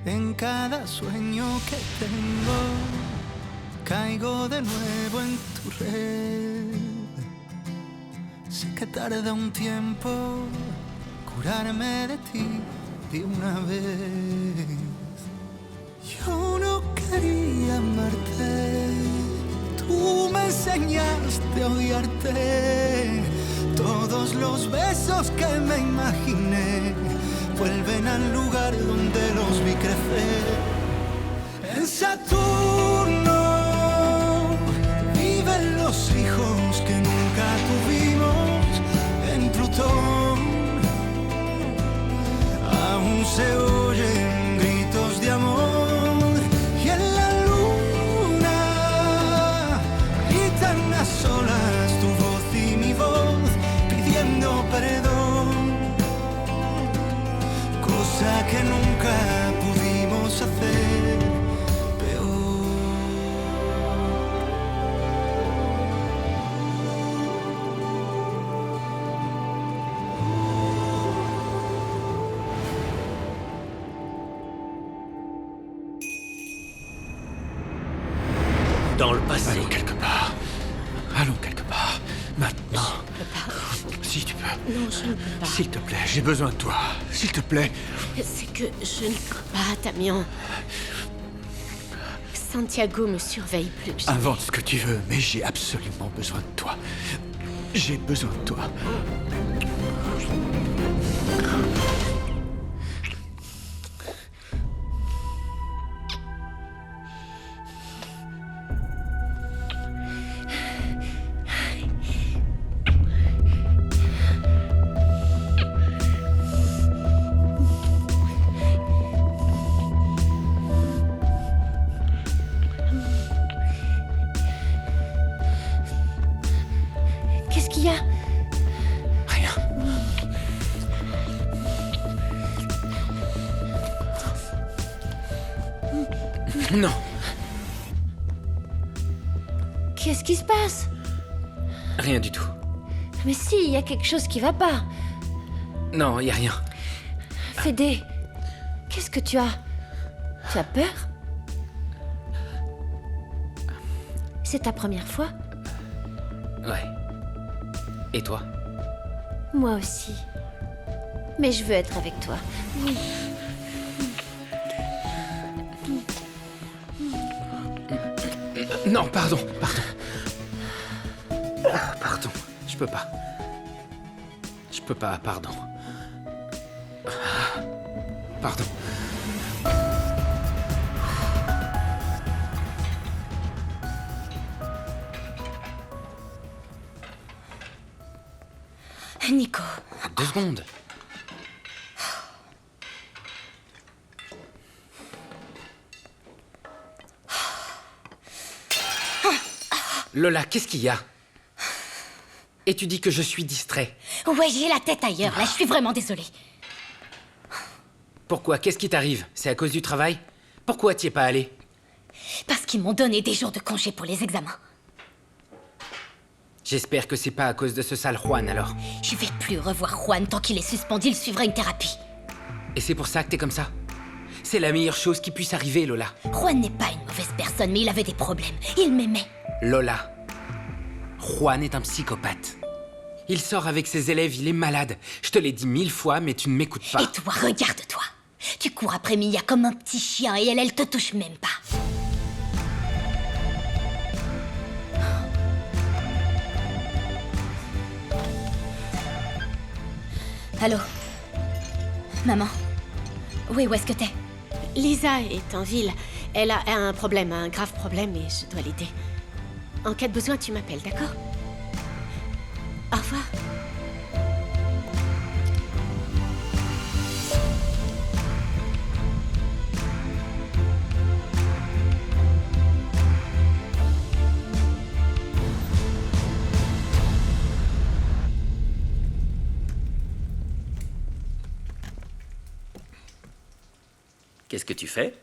En cada sueño que tengo, caigo de nuevo en tu red. Sé que tarda un tiempo curarme de ti de una vez. Yo no quería amarte, tú me enseñaste a odiarte. Todos los besos que me imaginé vuelven al lugar donde los vi crecer. En Saturno viven los hijos que nunca tuvimos. En Plutón aún se oyen gritos de amor. Y en la luna gritan a solas tu voz y mi voz pidiendo perdón, cosa que nunca pudimos hacer peor. Dans le passé. Allons quelque part. Allons quelque part. Maintenant. Je peux pas. Si tu peux. Non, je ne peux pas. S'il te plaît, j'ai besoin de toi. S'il te plaît. C'est que je ne peux pas, Tamian. Santiago me surveille plus que jamais. Invente ce que tu veux, mais j'ai absolument besoin de toi. J'ai besoin de toi. Qu'est-ce qu'il y a? Rien. Non. Qu'est-ce qui se passe? Rien du tout. Mais si, il y a quelque chose qui va pas. Non, y a rien. Fédé, qu'est-ce que tu as? Tu as peur? C'est ta première fois? Ouais. Et toi? Moi aussi. Mais je veux être avec toi. Non, pardon. Pardon. Je peux pas. Pardon. Pardon. Nico. 2 secondes. Lola, qu'est-ce qu'il y a? Et tu dis que je suis distrait. Ouais, j'ai la tête ailleurs, là, je suis vraiment désolée. Pourquoi? Qu'est-ce qui t'arrive? C'est à cause du travail? Pourquoi t'y es pas allé? Parce qu'ils m'ont donné des jours de congé pour les examens. J'espère que c'est pas à cause de ce sale Juan, alors. Je vais plus revoir Juan tant qu'il est suspendu, il suivra une thérapie. Et c'est pour ça que t'es comme ça? C'est la meilleure chose qui puisse arriver, Lola. Juan n'est pas une mauvaise personne, mais il avait des problèmes. Il m'aimait. Lola, Juan est un psychopathe. Il sort avec ses élèves, il est malade. Je te l'ai dit 1000 fois, mais tu ne m'écoutes pas. Et toi, regarde-toi. Tu cours après Mia comme un petit chien et elle te touche même pas. Allô? Maman? Oui, où est-ce que t'es? Lisa est en ville. Elle a un problème, un grave problème, et je dois l'aider. En cas de besoin, tu m'appelles, d'accord? Au revoir. Qu'est-ce que tu fais?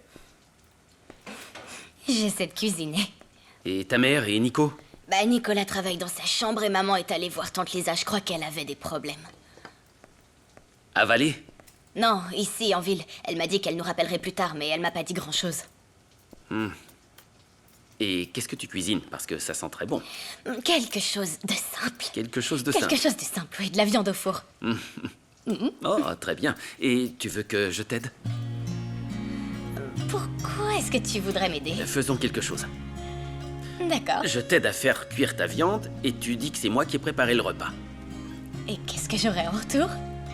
J'essaie de cuisiner. Et ta mère et Nico? Bah, Nicolas travaille dans sa chambre et maman est allée voir tante Lisa. Je crois qu'elle avait des problèmes. Avalé? Non, ici, en ville. Elle m'a dit qu'elle nous rappellerait plus tard, mais elle m'a pas dit grand-chose. Et qu'est-ce que tu cuisines? Parce que ça sent très bon. Quelque chose de simple. Quelque chose de Quelque simple. chose de simple, oui, de la viande au four. Oh, très bien. Et tu veux que je t'aide? Pourquoi est-ce que tu voudrais m'aider? Faisons quelque chose. D'accord. Je t'aide à faire cuire ta viande et tu dis que c'est moi qui ai préparé le repas. Et qu'est-ce que j'aurais en retour?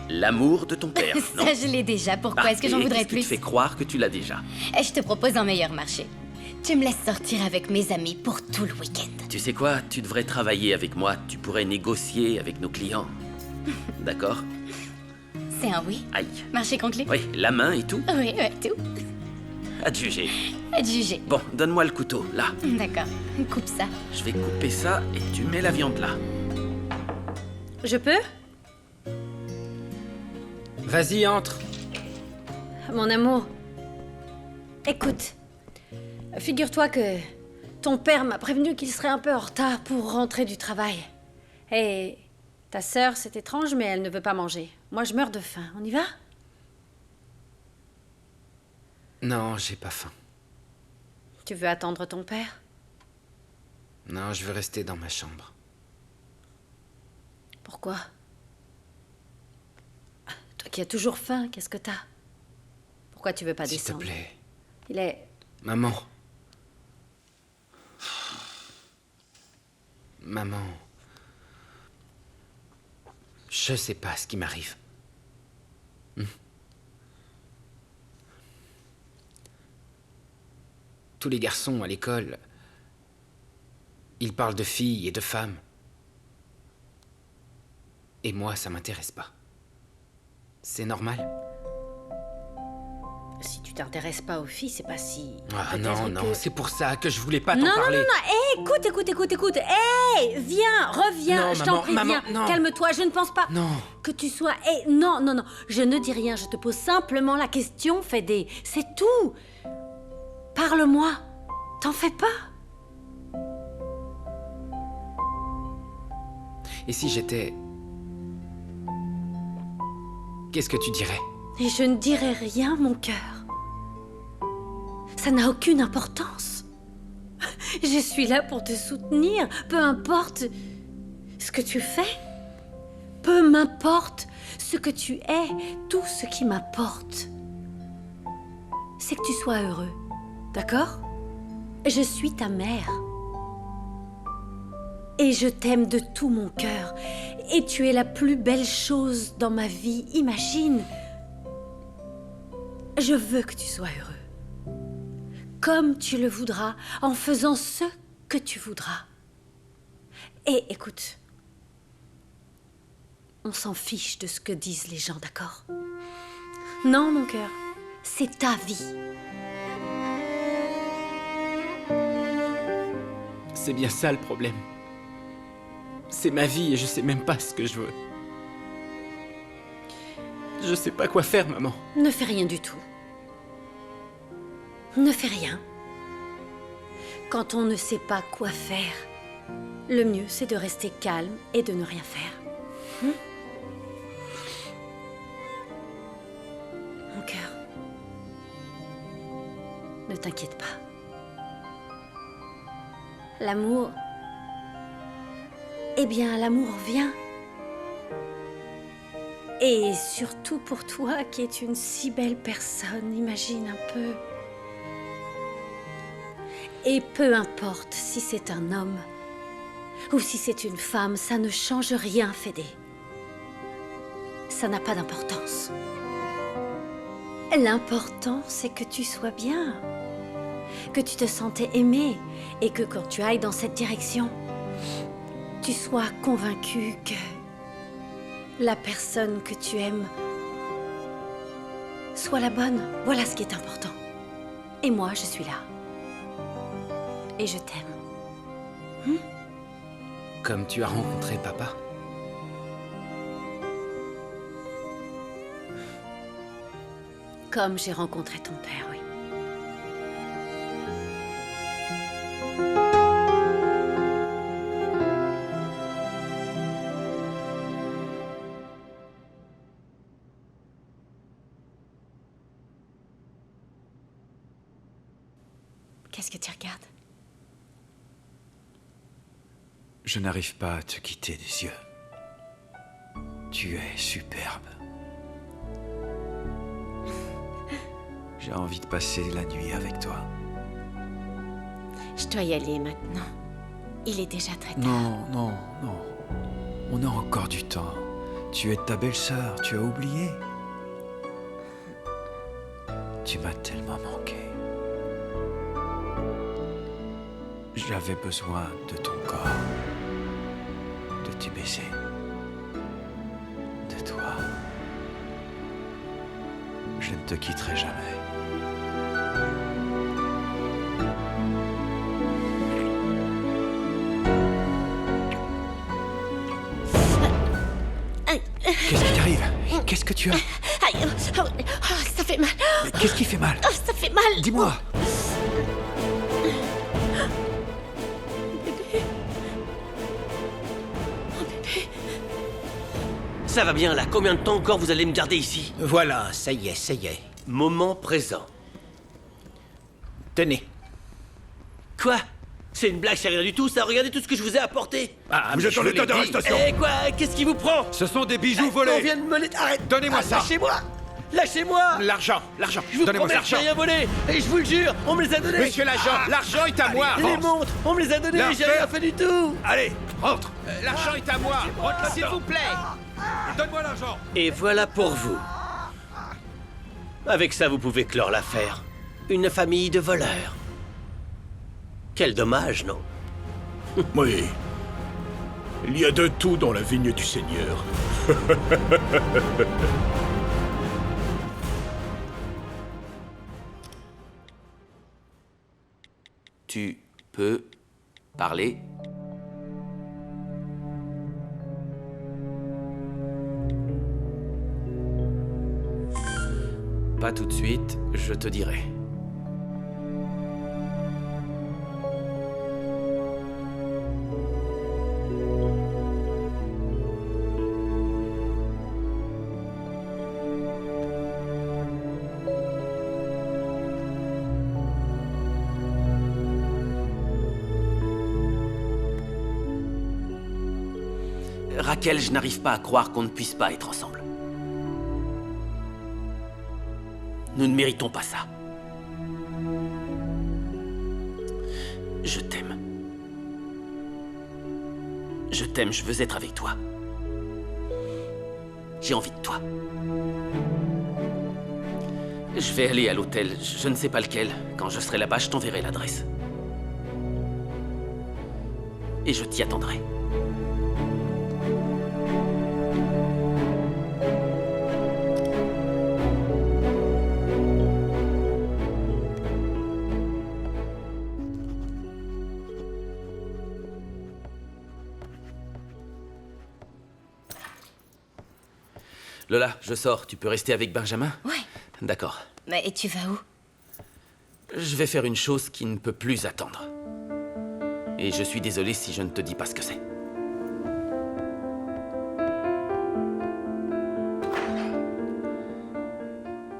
L'amour de ton père, non? Ça, je l'ai déjà. Pourquoi est-ce que j'en Parfait. voudrais Qu'est-ce que plus? tu fais croire que tu l'as déjà? Et je te propose un meilleur marché. Tu me laisses sortir avec mes amis pour tout le week-end. Tu sais quoi? Tu devrais travailler avec moi. Tu pourrais négocier avec nos clients. D'accord? C'est un oui? Aïe. Marché conclu? Oui, la main et tout. Oui, tout. À te juger. À te juger. Bon, donne-moi le couteau, là. D'accord. Coupe ça. Je vais couper ça et tu mets la viande là. Je peux? Vas-y, entre. Mon amour. Écoute, figure-toi que ton père m'a prévenu qu'il serait un peu en retard pour rentrer du travail. Et ta sœur, c'est étrange, mais elle ne veut pas manger. Moi, je meurs de faim. On y va? Non, j'ai pas faim. Tu veux attendre ton père? Non, je veux rester dans ma chambre. Pourquoi? Toi qui as toujours faim, qu'est-ce que t'as? Pourquoi tu veux pas S'il te descendre? plaît. Il est... Maman. Maman. Je sais pas ce qui m'arrive. Tous les garçons à l'école, ils parlent de filles et de femmes. Et moi, ça m'intéresse pas. C'est normal? Si tu t'intéresses pas aux filles, c'est pas si... Ah peut-être non, que- non, c'est pour ça que je voulais pas t'en Non, non, parler. non, non, hé, écoute. Hé, viens, reviens, Non, je t'en maman, prie, maman, viens. non. Calme-toi, je ne pense pas Non. que tu sois... Hé, non, je ne dis rien, je te pose simplement la question, Fédé, c'est tout. Parle-moi, t'en fais pas. Et si j'étais... Qu'est-ce que tu dirais? Et je ne dirai rien, mon cœur. Ça n'a aucune importance. Je suis là pour te soutenir, peu importe ce que tu fais. Peu m'importe ce que tu es, tout ce qui m'importe, c'est que tu sois heureux. D'accord? Je suis ta mère. Et je t'aime de tout mon cœur. Et tu es la plus belle chose dans ma vie. Imagine. Je veux que tu sois heureux. Comme tu le voudras, en faisant ce que tu voudras. Et écoute, on s'en fiche de ce que disent les gens, d'accord? Non, mon cœur, c'est ta vie. C'est bien ça le problème. C'est ma vie et je sais même pas ce que je veux. Je sais pas quoi faire, maman. Ne fais rien du tout. Ne fais rien. Quand on ne sait pas quoi faire, le mieux c'est de rester calme et de ne rien faire. Mon cœur, ne t'inquiète pas. L'amour, eh bien l'amour vient. Et surtout pour toi qui es une si belle personne, imagine un peu. Et peu importe si c'est un homme ou si c'est une femme, ça ne change rien, Fédé. Ça n'a pas d'importance. L'important, c'est que tu sois bien, que tu te sentais aimé et que quand tu ailles dans cette direction, tu sois convaincu que la personne que tu aimes soit la bonne. Voilà ce qui est important. Et moi, je suis là. Et je t'aime. Comme tu as rencontré papa. Comme j'ai rencontré ton père, oui. Qu'est-ce que tu regardes? Je n'arrive pas à te quitter des yeux. Tu es superbe. J'ai envie de passer la nuit avec toi. Je dois y aller maintenant. Il est déjà très tard. Non, non, non. On a encore du temps. Tu es ta belle-sœur, tu as oublié. Tu m'as tellement manqué. J'avais besoin de ton corps, de tes baisers, de toi. Je ne te quitterai jamais. Qu'est-ce qui t'arrive? Qu'est-ce que tu as? Aïe, ça fait mal. Mais qu'est-ce qui fait mal? Oh, ça fait mal. Dis-moi. Ça va bien là, combien de temps encore vous allez me garder ici? Voilà, ça y est, ça y est. Moment présent. Tenez. Quoi? C'est une blague, c'est rien du tout, ça. Regardez tout ce que je vous ai apporté. Ah, Vous êtes en état d'arrestation. Eh quoi? Qu'est-ce qui vous prend? Ce sont des bijoux On volés. vient de me les... Arrête! Donnez-moi ça. Lâchez-moi! Lâchez-moi! L'argent. Je vous Donnez-moi promets que j'ai rien volé! Et je vous le jure, on me les a donnés! Monsieur l'agent, l'argent est à moi. Les montres, on me les a donnés, j'ai rien fait du tout! Allez, rentre. L'argent est à moi. Rentre, s'il vous plaît. Donne-moi l'argent. Et voilà pour vous. Avec ça, vous pouvez clore l'affaire. Une famille de voleurs. Quel dommage, non? Oui. Il y a de tout dans la vigne du Seigneur. Tu peux parler? Pas tout de suite, je te dirai. Raquel, je n'arrive pas à croire qu'on ne puisse pas être ensemble. Nous ne méritons pas ça. Je t'aime. Je t'aime, je veux être avec toi. J'ai envie de toi. Je vais aller à l'hôtel, je ne sais pas lequel. Quand je serai là-bas, je t'enverrai l'adresse. Et je t'y attendrai. Lola, je sors. Tu peux rester avec Benjamin? Ouais. D'accord. Mais tu vas où? Je vais faire une chose qui ne peut plus attendre. Et je suis désolé si je ne te dis pas ce que c'est.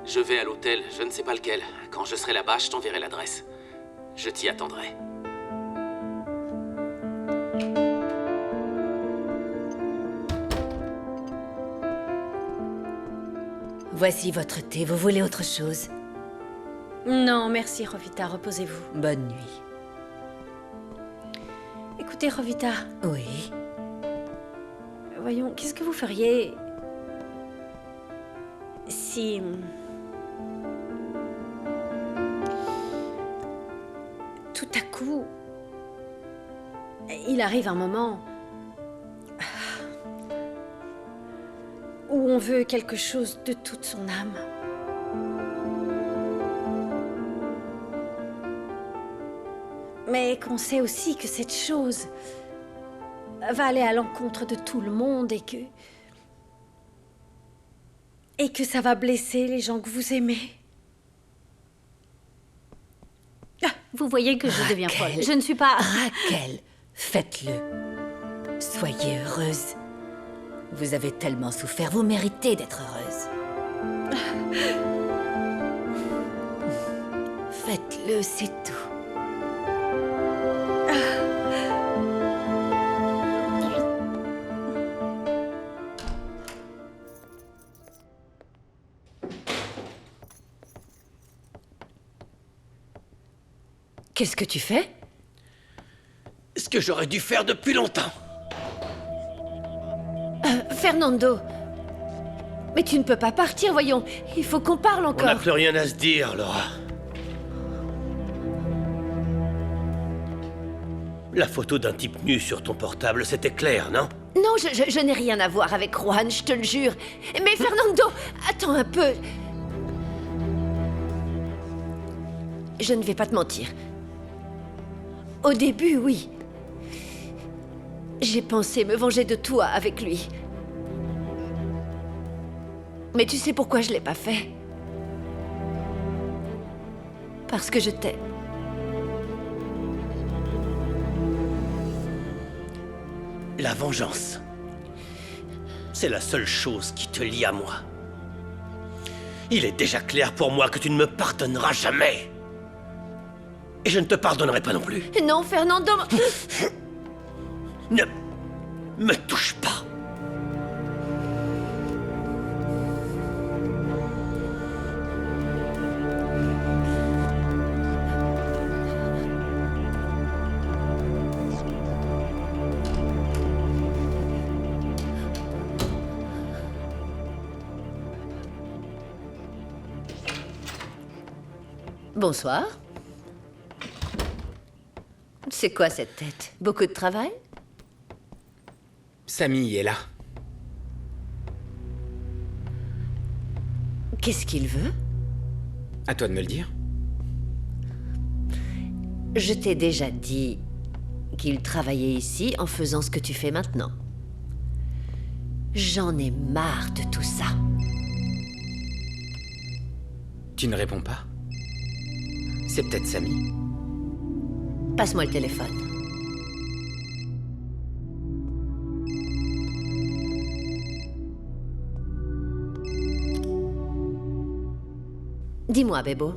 Je vais à l'hôtel, je ne sais pas lequel. Quand je serai là-bas, je t'enverrai l'adresse. Je t'y attendrai. Voici votre thé, vous voulez autre chose? Non, merci, Rovita, reposez-vous. Bonne nuit. Écoutez, Rovita, Oui. voyons, qu'est-ce que vous feriez si... tout à coup, il arrive un moment où on veut quelque chose de toute son âme. Mais qu'on sait aussi que cette chose va aller à l'encontre de tout le monde et que ça va blesser les gens que vous aimez. Ah, vous voyez que je deviens folle. Je ne suis pas... Raquel, faites-le. Soyez heureuse. Vous avez tellement souffert, vous méritez d'être heureuse. Faites-le, c'est tout. Qu'est-ce que tu fais? Ce que j'aurais dû faire depuis longtemps. Fernando. Mais tu ne peux pas partir, voyons. Il faut qu'on parle On n'a encore. plus rien à se dire, Laura. La photo d'un type nu sur ton portable, c'était clair, non? Non, je n'ai rien à voir avec Juan, je te le jure. Mais Fernando, attends un peu. Je ne vais pas te mentir. Au début, oui. J'ai pensé me venger de toi avec lui. Mais tu sais pourquoi je l'ai pas fait? Parce que je t'aime. La vengeance. C'est la seule chose qui te lie à moi. Il est déjà clair pour moi que tu ne me pardonneras jamais. Et je ne te pardonnerai pas non plus. Non, Fernando. Ne me touche pas. Bonsoir. C'est quoi cette tête? Beaucoup de travail? Samy est là. Qu'est-ce qu'il veut? À toi de me le dire. Je t'ai déjà dit qu'il travaillait ici en faisant ce que tu fais maintenant. J'en ai marre de tout ça. Tu ne réponds pas? C'est peut-être Samy. Passe-moi le téléphone. Dis-moi, Bébo.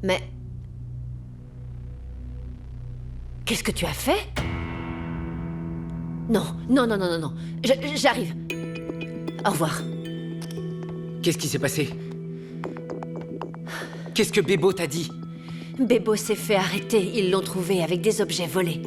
Mais... Qu'est-ce que tu as fait? Non, non, non, non, non, non. J'arrive. Au revoir. Qu'est-ce qui s'est passé? Qu'est-ce que Bébo t'a dit? Bébo s'est fait arrêter. Ils l'ont trouvé avec des objets volés.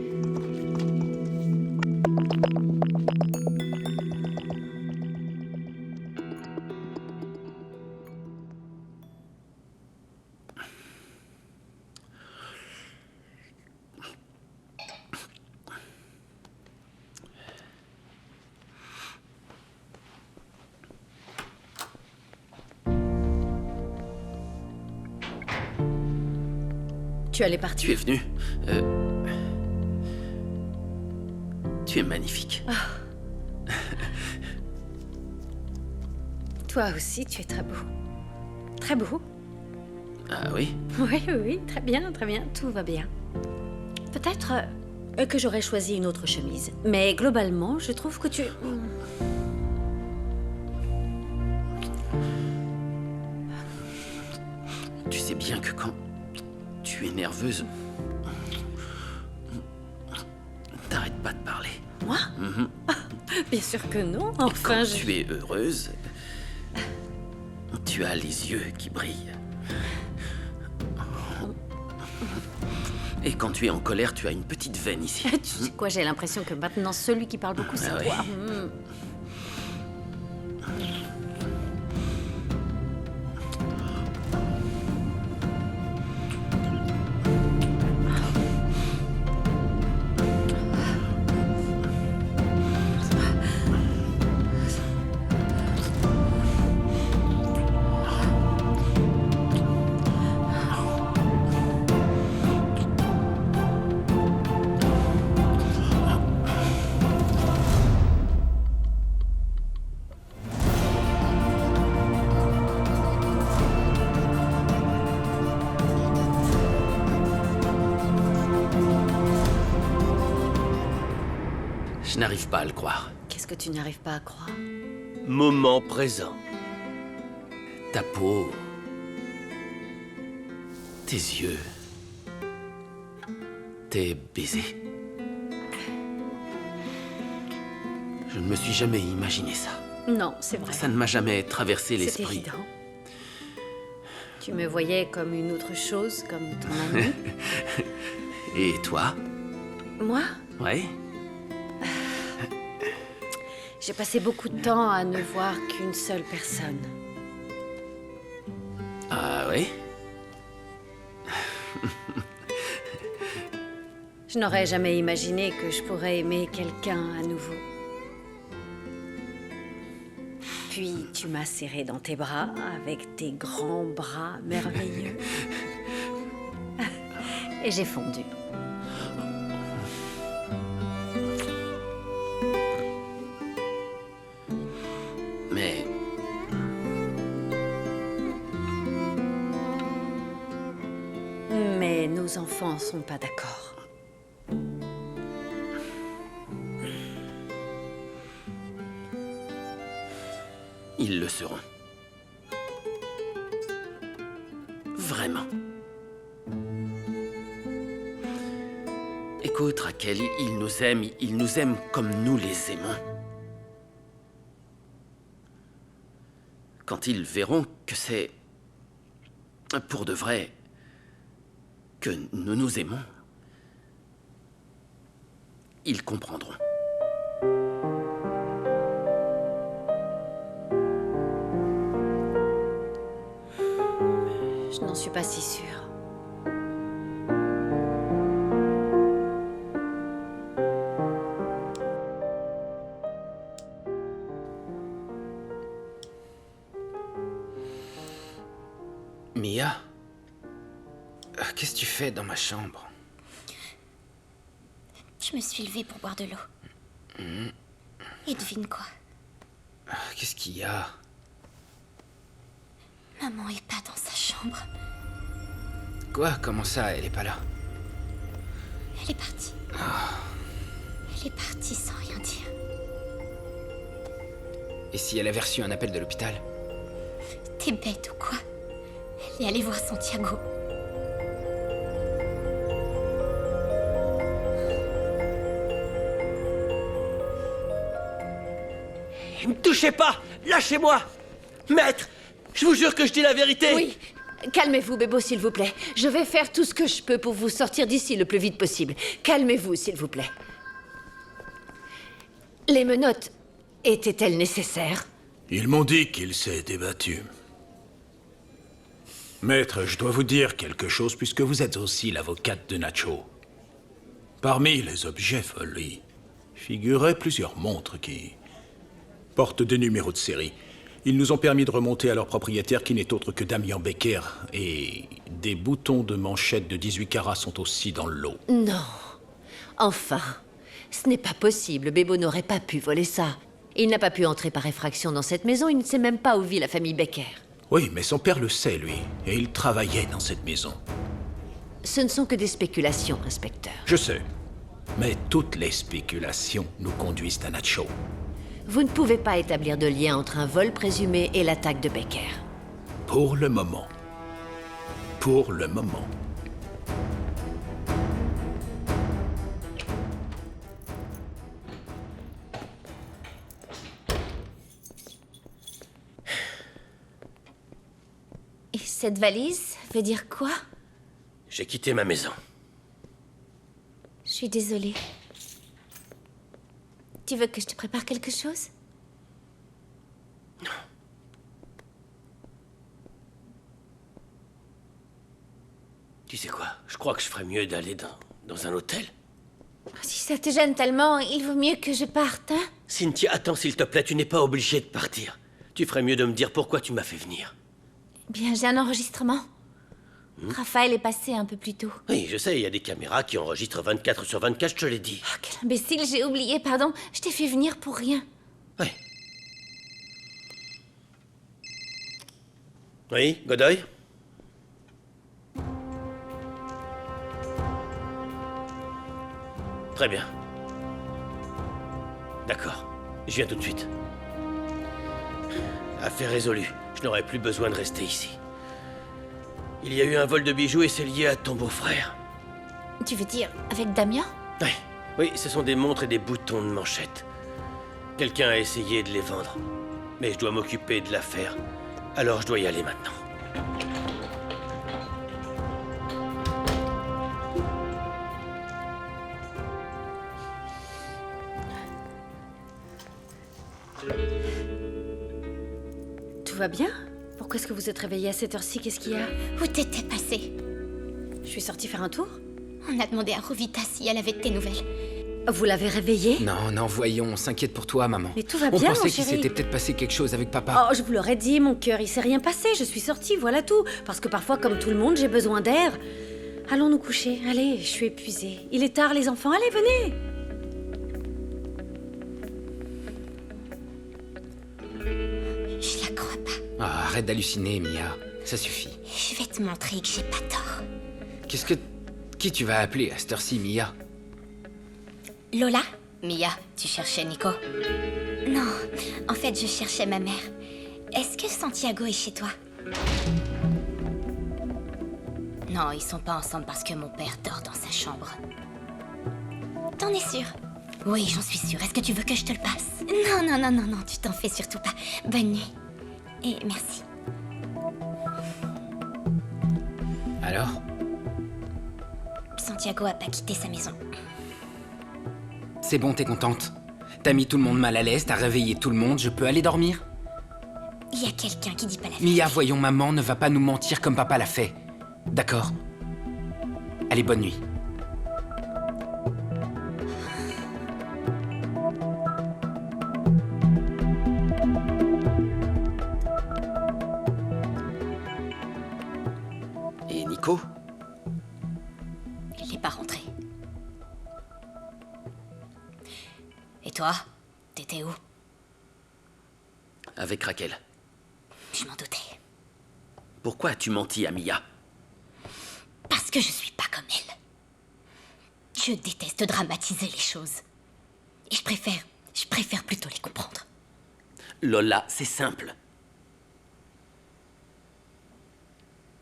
Tu allais partir. Tu es venu. Tu es magnifique. Toi aussi, tu es très beau. Très beau. Ah oui? Oui, oui, oui, très bien, tout va bien. Peut-être que j'aurais choisi une autre chemise. Mais globalement, je trouve que tu... Tu sais bien que quand tu es nerveuse, t'arrêtes pas de parler. Moi? Bien sûr que non, enfin Quand je... tu es heureuse, tu as les yeux qui brillent. Et quand tu es en colère, tu as une petite veine ici. Tu sais quoi, j'ai l'impression que maintenant, celui qui parle beaucoup, c'est Ah ouais. toi. Je n'arrive pas à le croire. Qu'est-ce que tu n'arrives pas à croire? Moment présent. Ta peau. Tes yeux. Tes baisers. Je ne me suis jamais imaginé ça. Non, c'est vrai. Ça ne m'a jamais traversé C'est l'esprit. évident. Tu me voyais comme une autre chose, comme ton ami. Et toi? Moi, Ouais? j'ai passé beaucoup de temps à ne voir qu'une seule personne. Ah oui? Je n'aurais jamais imaginé que je pourrais aimer quelqu'un à nouveau. Puis tu m'as serré dans tes bras avec tes grands bras merveilleux. Et j'ai fondu. Mais... Mais nos enfants sont pas d'accord. Ils le seront. Vraiment. Écoute, Raquel, ils nous aiment comme nous les aimons. Quand ils verront que c'est pour de vrai que nous nous aimons, ils comprendront. Je n'en suis pas si sûre. Mia? Qu'est-ce que tu fais dans ma chambre? Je me suis levée pour boire de l'eau. Et devine quoi? Qu'est-ce qu'il y a? Maman est pas dans sa chambre. Quoi? Comment ça, elle est pas là? Elle est partie. Elle est partie sans rien dire. Et si elle avait reçu un appel de l'hôpital? T'es bête ou quoi? Elle est allée voir Santiago. Ne me touchez pas! Lâchez-moi! Maître! Je vous jure que je dis la vérité! Oui, calmez-vous, Bébo, s'il vous plaît. Je vais faire tout ce que je peux pour vous sortir d'ici le plus vite possible. Calmez-vous, s'il vous plaît. Les menottes étaient-elles nécessaires? Ils m'ont dit qu'il s'est débattu. Maître, je dois vous dire quelque chose puisque vous êtes aussi l'avocate de Nacho. Parmi les objets volés, figuraient plusieurs montres qui portent des numéros de série. Ils nous ont permis de remonter à leur propriétaire qui n'est autre que Damian Becker. Et des boutons de manchette de 18 carats sont aussi dans le lot. Non. Enfin, ce n'est pas possible. Bébo n'aurait pas pu voler ça. Il n'a pas pu entrer par effraction dans cette maison. Il ne sait même pas où vit la famille Becker. Oui, mais son père le sait, lui. Et il travaillait dans cette maison. Ce ne sont que des spéculations, inspecteur. Je sais. Mais toutes les spéculations nous conduisent à Nacho. Vous ne pouvez pas établir de lien entre un vol présumé et l'attaque de Becker. Pour le moment. Pour le moment. Et cette valise veut dire quoi? J'ai quitté ma maison. Je suis désolée. Tu veux que je te prépare quelque chose? Tu sais quoi? Je crois que je ferais mieux d'aller dans un hôtel. Si ça te gêne tellement, il vaut mieux que je parte, hein? Cynthia, attends s'il te plaît, tu n'es pas obligée de partir. Tu ferais mieux de me dire pourquoi tu m'as fait venir. Bien, j'ai un enregistrement. Raphaël est passé un peu plus tôt. Oui, je sais, il y a des caméras qui enregistrent 24 sur 24, je te l'ai dit. Oh, quel imbécile, j'ai oublié, pardon. Je t'ai fait venir pour rien. Oui. Oui, Godoy? Très bien. D'accord, je viens tout de suite. Affaire résolue, je n'aurai plus besoin de rester ici. Il y a eu un vol de bijoux et c'est lié à ton beau-frère. Tu veux dire avec Damien? Oui, oui, ce sont des montres et des boutons de manchette. Quelqu'un a essayé de les vendre. Mais je dois m'occuper de l'affaire. Alors je dois y aller maintenant. va bien? Pourquoi est-ce que vous êtes réveillée à cette heure-ci? Qu'est-ce qu'il y a? Où t'étais passé? Je suis sortie faire un tour? On a demandé à Rovita si elle avait de tes nouvelles. Vous l'avez réveillée? Non, non, voyons, on s'inquiète pour toi, maman. Mais tout va On bien, pensait mon qu'il chéri. s'était peut-être passé quelque chose avec papa. Oh, je vous l'aurais dit, mon cœur, il s'est rien passé. Je suis sortie, voilà tout. Parce que parfois, comme tout le monde, j'ai besoin d'air. Allons nous coucher. Allez, je suis épuisée. Il est tard, les enfants. Allez, venez. Je la crois pas. Ah, arrête d'halluciner, Mia. Ça suffit. Je vais te montrer que j'ai pas tort. Qu'est-ce que... Qui tu vas appeler à cette heure-ci, Mia? Lola? Mia, tu cherchais Nico? Non, en fait, je cherchais ma mère. Est-ce que Santiago est chez toi? Non, ils sont pas ensemble parce que mon père dort dans sa chambre. T'en es sûre? Oui, j'en suis sûre. Est-ce que tu veux que je te le passe? Non, non, non, non, non, tu t'en fais surtout pas. Bonne nuit. Et merci. Alors? Santiago a pas quitté sa maison. C'est bon, t'es contente? T'as mis tout le monde mal à l'aise, t'as réveillé tout le monde, je peux aller dormir? Il y a quelqu'un qui dit pas la vérité. Mia, voyons, maman ne va pas nous mentir comme papa l'a fait. D'accord? Allez, bonne nuit. Et Nico? Il n'est pas rentré. Et toi? T'étais où? Avec Raquel. Je m'en doutais. Pourquoi as-tu menti à Mia? Parce que je suis pas comme elle. Je déteste dramatiser les choses. Et je préfère plutôt les comprendre. Lola, c'est simple.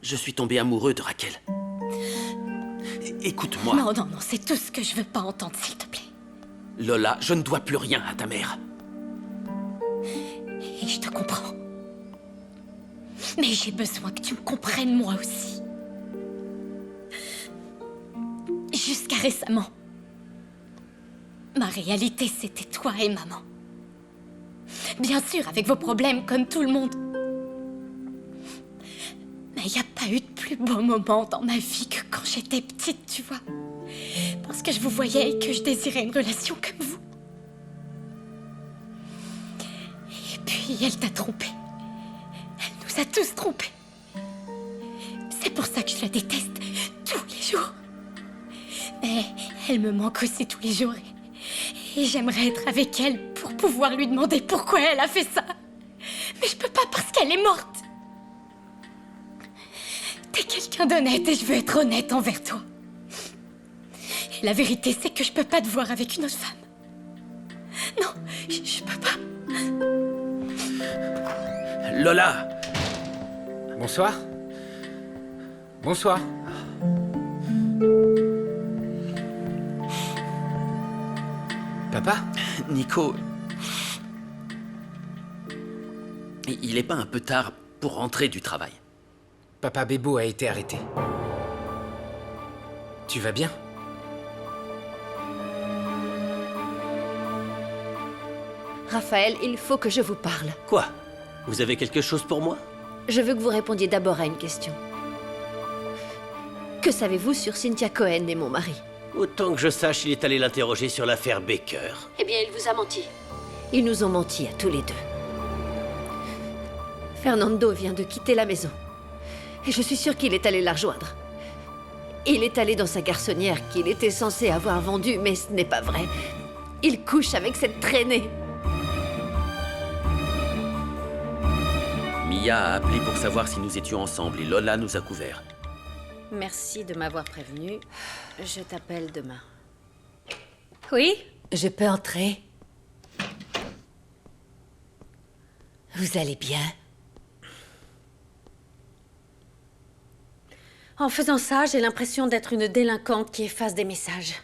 Je suis tombé amoureux de Raquel. Écoute-moi. Non, non, non, c'est tout ce que je veux pas entendre, s'il te plaît. Lola, je ne dois plus rien à ta mère. Et je te comprends. Mais j'ai besoin que tu me comprennes moi aussi. Jusqu'à récemment, ma réalité, c'était toi et maman. Bien sûr, avec vos problèmes, comme tout le monde. Mais il n'y a pas eu de plus beau moment dans ma vie que quand j'étais petite, tu vois. Parce que je vous voyais et que je désirais une relation comme vous. Et puis, elle t'a trompé. Elle nous a tous trompés. C'est pour ça que je la déteste tous les jours. Mais elle me manque aussi tous les jours. Et j'aimerais être avec elle pour pouvoir lui demander pourquoi elle a fait ça. Mais je peux pas parce qu'elle est morte. T'es quelqu'un d'honnête et je veux être honnête envers toi. Et la vérité, c'est que je peux pas te voir avec une autre femme. Non, je peux pas. Lola! Bonsoir. Bonsoir. Papa? Nico... Il est pas un peu tard pour rentrer du travail? Papa Bébo a été arrêté. Tu vas bien? Raphaël, il faut que je vous parle. Quoi? Vous avez quelque chose pour moi? Je veux que vous répondiez d'abord à une question. Que savez-vous sur Cynthia Cohen et mon mari? Autant que je sache, il est allé l'interroger sur l'affaire Baker. Eh bien, il vous a menti. Ils nous ont menti à tous les deux. Fernando vient de quitter la maison. Et je suis sûre qu'il est allé la rejoindre. Il est allé dans sa garçonnière qu'il était censé avoir vendue, mais ce n'est pas vrai. Il couche avec cette traînée. Mia a appelé pour savoir si nous étions ensemble et Lola nous a couverts. Merci de m'avoir prévenu. Je t'appelle demain. Oui? Je peux entrer? Vous allez bien? En faisant ça, j'ai l'impression d'être une délinquante qui efface des messages.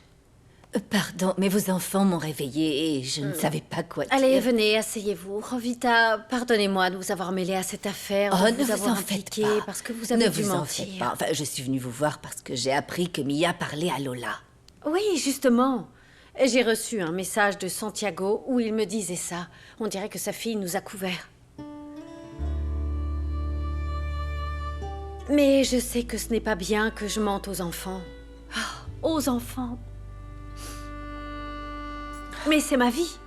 Pardon, mais vos enfants m'ont réveillée et je ne savais pas quoi dire. Allez, venez, asseyez-vous. Rovita, pardonnez-moi de vous avoir mêlé à cette affaire, Oh, de ne vous vous avoir en faites impliqué, pas. parce que vous avez Ne dû vous en mentir. faites pas. Enfin, je suis venue vous voir parce que j'ai appris que Mia parlait à Lola. Oui, justement. J'ai reçu un message de Santiago où il me disait ça. On dirait que sa fille nous a couverts. Mais je sais que ce n'est pas bien que je mente aux enfants. Aux enfants. Mais c'est ma vie.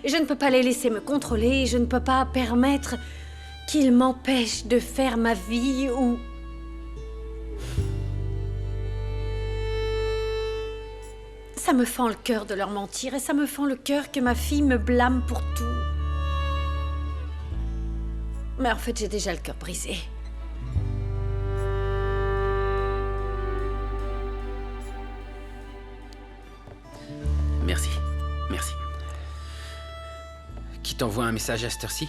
Je ne peux pas les laisser me contrôler, je ne peux pas permettre qu'ils m'empêchent de faire ma vie ou... Ça me fend le cœur de leur mentir et ça me fend le cœur que ma fille me blâme pour tout. Mais en fait, j'ai déjà le cœur brisé. Merci. Merci. Qui t'envoie un message à cette heure-ci?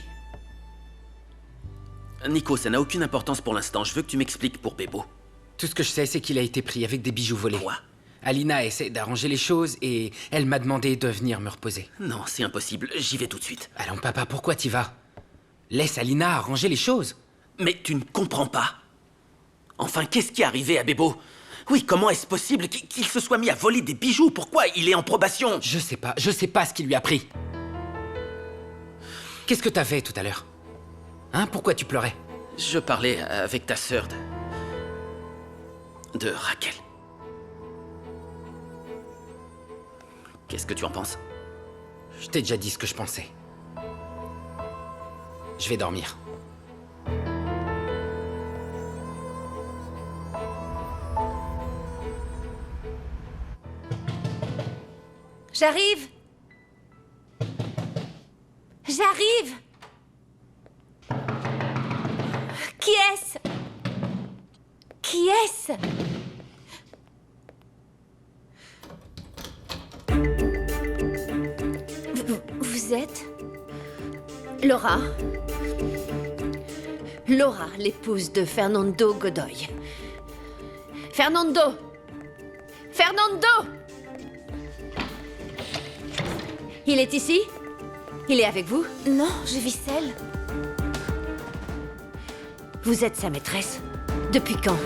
Nico, ça n'a aucune importance pour l'instant. Je veux que tu m'expliques pour Bebo. Tout ce que je sais, c'est qu'il a été pris avec des bijoux volés. Quoi? Alina essaie d'arranger les choses et elle m'a demandé de venir me reposer. Non, c'est impossible. J'y vais tout de suite. Allons, papa, pourquoi t'y vas? Laisse Alina arranger les choses. Mais tu ne comprends pas. Enfin, qu'est-ce qui est arrivé à Bebo? Oui, comment est-ce possible qu'il se soit mis à voler des bijoux? Pourquoi il est en probation? Je sais pas ce qui lui a pris. Qu'est-ce que t'as fait tout à l'heure? Hein, pourquoi tu pleurais? Je parlais avec ta sœur de Raquel. Qu'est-ce que tu en penses? Je t'ai déjà dit ce que je pensais. Je vais dormir. J'arrive! J'arrive! Qui est-ce? Qui est-ce? Vous êtes? Laura. Laura, l'épouse de Fernando Godoy. Fernando! Fernando! Il est ici? Il est avec vous? Non, je vis seule. Vous êtes sa maîtresse? Depuis quand?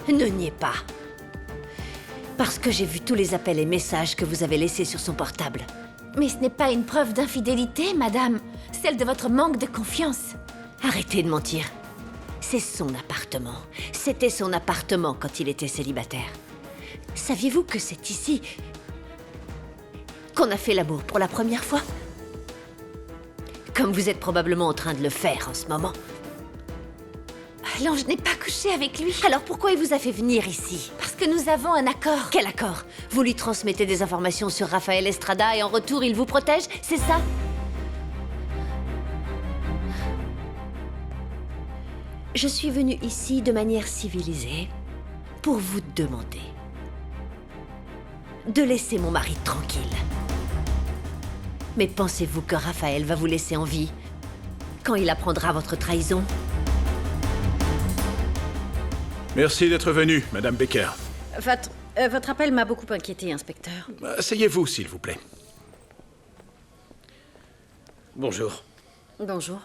Ne niez pas. Parce que j'ai vu tous les appels et messages que vous avez laissés sur son portable. Mais ce n'est pas une preuve d'infidélité, madame. Celle de votre manque de confiance. Arrêtez de mentir. C'est son appartement. C'était son appartement quand il était célibataire. Saviez-vous que c'est ici qu'on a fait l'amour pour la première fois? Comme vous êtes probablement en train de le faire en ce moment. Alors, je n'ai pas couché avec lui. Alors pourquoi il vous a fait venir ici? Parce que nous avons un accord. Quel accord? Vous lui transmettez des informations sur Rafael Estrada et en retour, il vous protège? C'est ça? Je suis venue ici de manière civilisée pour vous demander de laisser mon mari tranquille. Mais pensez-vous que Rafael va vous laisser en vie quand il apprendra votre trahison? Merci d'être venue, Madame Becker. Votre appel m'a beaucoup inquiété, inspecteur. Asseyez-vous, s'il vous plaît. Bonjour. Bonjour.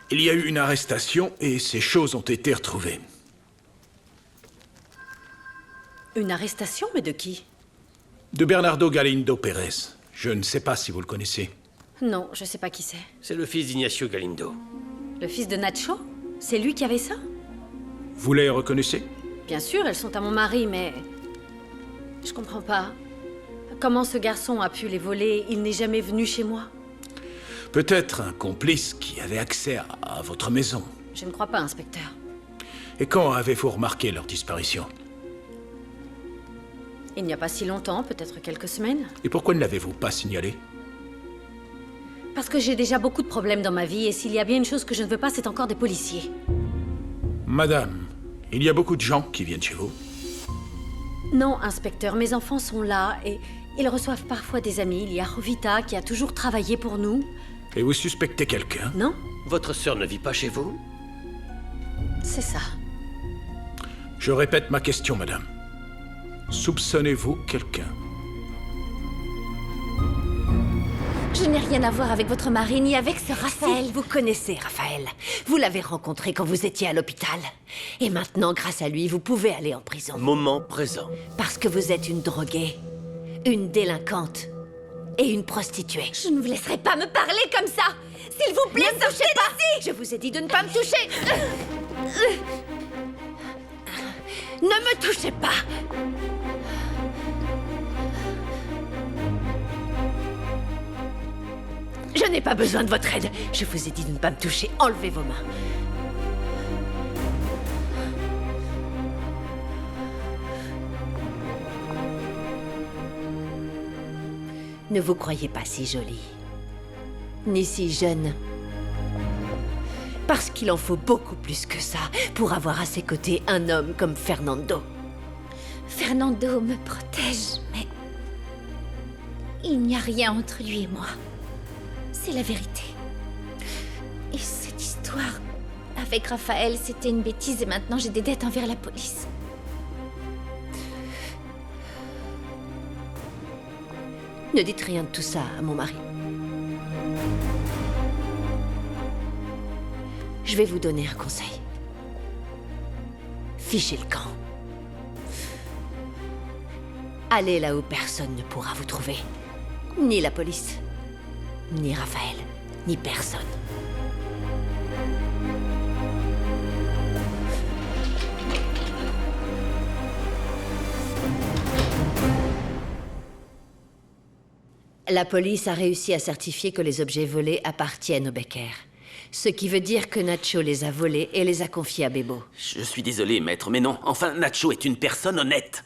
Il y a eu une arrestation et ces choses ont été retrouvées. Une arrestation, mais de qui? De Bernardo Galindo Pérez. Je ne sais pas si vous le connaissez. Non, je sais pas qui c'est. C'est le fils d'Ignacio Galindo. Le fils de Nacho? C'est lui qui avait ça? Vous les reconnaissez? Bien sûr, elles sont à mon mari, mais... Je comprends pas. Comment ce garçon a pu les voler? Il n'est jamais venu chez moi. Peut-être un complice qui avait accès à votre maison. Je ne crois pas, inspecteur. Et quand avez-vous remarqué leur disparition? Il n'y a pas si longtemps, peut-être quelques semaines. Et pourquoi ne l'avez-vous pas signalé? Parce que j'ai déjà beaucoup de problèmes dans ma vie, et s'il y a bien une chose que je ne veux pas, c'est encore des policiers. Madame, il y a beaucoup de gens qui viennent chez vous. Non, inspecteur, mes enfants sont là, et ils reçoivent parfois des amis. Il y a Rovita qui a toujours travaillé pour nous. Et vous suspectez quelqu'un? Non? Votre sœur ne vit pas chez vous? C'est ça. Je répète ma question, madame. Soupçonnez-vous quelqu'un? Je n'ai rien à voir avec votre mari, ni avec ce Raphaël. Si, vous connaissez Raphaël. Vous l'avez rencontré quand vous étiez à l'hôpital. Et maintenant, grâce à lui, vous pouvez aller en prison. Moment présent. Parce que vous êtes une droguée. Une délinquante. et une prostituée. Je ne vous laisserai pas me parler comme ça. S'il vous plaît, Ne me touchez pas! Je vous ai dit de ne pas me toucher! Ne me touchez pas! Je n'ai pas besoin de votre aide. Je vous ai dit de ne pas me toucher. Enlevez vos mains. Ne vous croyez pas si jolie, ni si jeune. Parce qu'il en faut beaucoup plus que ça pour avoir à ses côtés un homme comme Fernando. Fernando me protège, mais il n'y a rien entre lui et moi. C'est la vérité. Et cette histoire avec Raphaël, c'était une bêtise et maintenant j'ai des dettes envers la police. Ne dites rien de tout ça à mon mari. Je vais vous donner un conseil. Fichez le camp. Allez là où personne ne pourra vous trouver. Ni la police, ni Raphaël, ni personne. La police a réussi à certifier que les objets volés appartiennent au Becker. Ce qui veut dire que Nacho les a volés et les a confiés à Bebo. Je suis désolé, maître, mais non. Enfin, Nacho est une personne honnête.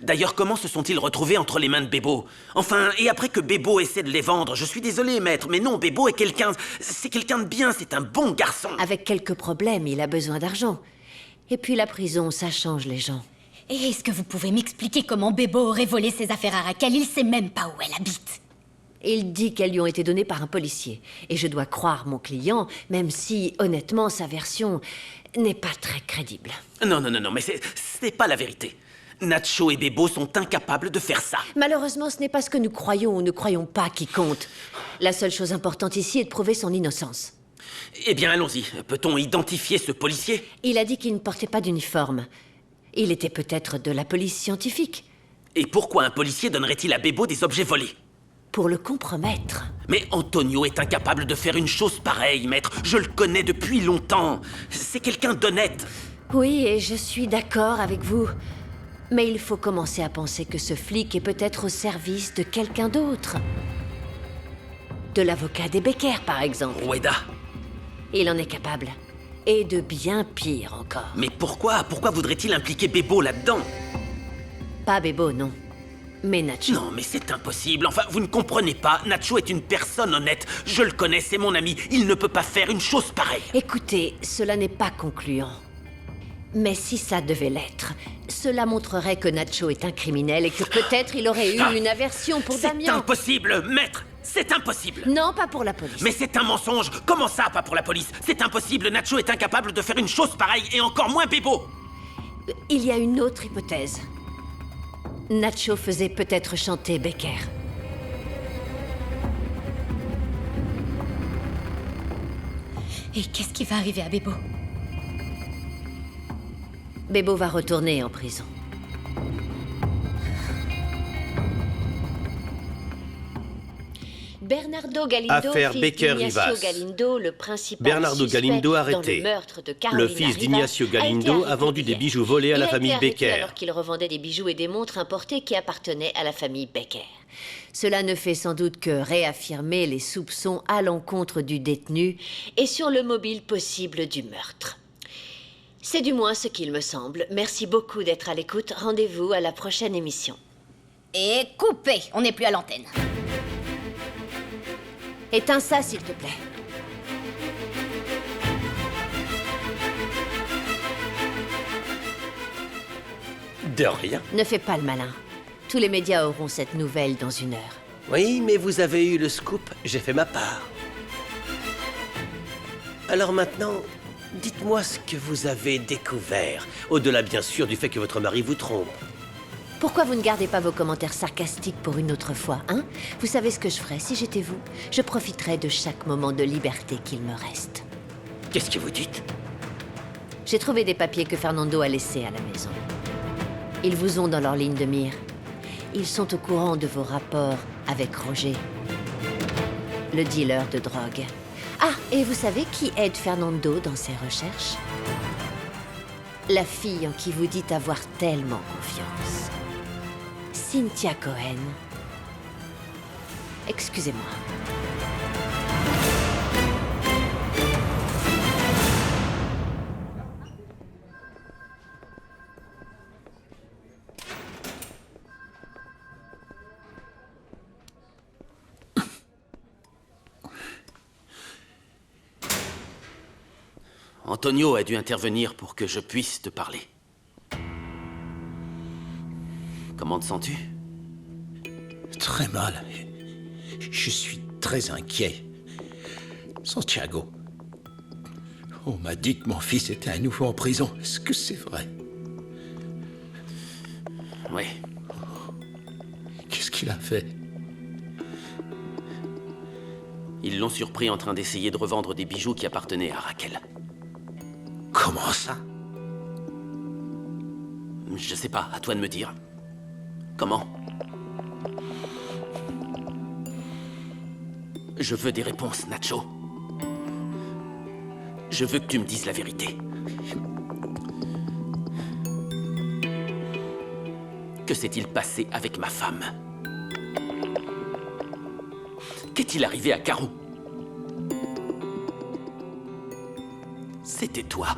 D'ailleurs, comment se sont-ils retrouvés entre les mains de Bebo? Enfin, et après que Bebo essaie de les vendre, je suis désolé, maître, mais non, Bebo est quelqu'un... C'est quelqu'un de bien, c'est un bon garçon. Avec quelques problèmes, il a besoin d'argent. Et puis la prison, ça change les gens. Et est-ce que vous pouvez m'expliquer comment Bebo aurait volé ses affaires à Raquel? Il sait même pas où elle habite. Il dit qu'elles lui ont été données par un policier. Et je dois croire mon client, même si, honnêtement, sa version n'est pas très crédible. Non, mais c'est pas la vérité. Nacho et Bebo sont incapables de faire ça. Malheureusement, ce n'est pas ce que nous croyons ou ne croyons pas qui compte. La seule chose importante ici est de prouver son innocence. Eh bien, allons-y. Peut-on identifier ce policier? Il a dit qu'il ne portait pas d'uniforme. Il était peut-être de la police scientifique. Et pourquoi un policier donnerait-il à Bebo des objets volés? Pour le compromettre. Mais Antonio est incapable de faire une chose pareille, maître. Je le connais depuis longtemps. C'est quelqu'un d'honnête. Oui, et je suis d'accord avec vous. Mais il faut commencer à penser que ce flic est peut-être au service de quelqu'un d'autre. De l'avocat des Becker, par exemple. Rueda. Il en est capable. Et de bien pire encore. Mais pourquoi? Pourquoi voudrait-il impliquer Bebo là-dedans? Pas Bebo, non. Mais Nacho... Non, mais c'est impossible. Enfin, vous ne comprenez pas. Nacho est une personne honnête. Je le connais, c'est mon ami. Il ne peut pas faire une chose pareille. Écoutez, cela n'est pas concluant. Mais si ça devait l'être, cela montrerait que Nacho est un criminel et que peut-être il aurait eu une aversion pour Damien. C'est impossible, maître. C'est impossible. Non, pas pour la police. Mais c'est un mensonge. Comment ça, pas pour la police? C'est impossible. Nacho est incapable de faire une chose pareille et encore moins Bebo. Il y a une autre hypothèse. Nacho faisait peut-être chanter Becker. Et qu'est-ce qui va arriver à Bebo? Bebo va retourner en prison. Bernardo Galindo, Affaire fils Becker d'Ignacio Rivas. Galindo, le principal Bernardo suspect Galindo dans arrêté. le meurtre de Le Carolina fils Rivas d'Ignacio a été Galindo a arrêté vendu des hier. bijoux volés à la Il a famille été arrêté Becker. alors qu'il revendait des bijoux et des montres importés qui appartenaient à la famille Becker. Cela ne fait sans doute que réaffirmer les soupçons à l'encontre du détenu et sur le mobile possible du meurtre. C'est du moins ce qu'il me semble. Merci beaucoup d'être à l'écoute. Rendez-vous à la prochaine émission. Et coupé, on n'est plus à l'antenne. Éteins ça, s'il te plaît. De rien. Ne fais pas le malin. Tous les médias auront cette nouvelle dans une heure. Oui, mais vous avez eu le scoop, j'ai fait ma part. Alors maintenant, dites-moi ce que vous avez découvert, au-delà bien sûr du fait que votre mari vous trompe. Pourquoi vous ne gardez pas vos commentaires sarcastiques pour une autre fois, hein? Vous savez ce que je ferais si j'étais vous? Je profiterais de chaque moment de liberté qu'il me reste. Qu'est-ce que vous dites? J'ai trouvé des papiers que Fernando a laissés à la maison. Ils vous ont dans leur ligne de mire. Ils sont au courant de vos rapports avec Roger, le dealer de drogue. Ah, et vous savez qui aide Fernando dans ses recherches? La fille en qui vous dites avoir tellement confiance. Cynthia Cohen. Excusez-moi. Antonio a dû intervenir pour que je puisse te parler. Comment te sens-tu? Très mal. Je suis très inquiet. Santiago, on m'a dit que mon fils était à nouveau en prison. Est-ce que c'est vrai? Oui. Qu'est-ce qu'il a fait? Ils l'ont surpris en train d'essayer de revendre des bijoux qui appartenaient à Raquel. Comment ça? Je sais pas, à toi de me dire. Comment? Je veux des réponses, Nacho. Je veux que tu me dises la vérité. Que s'est-il passé avec ma femme? Qu'est-il arrivé à Caro? C'était toi.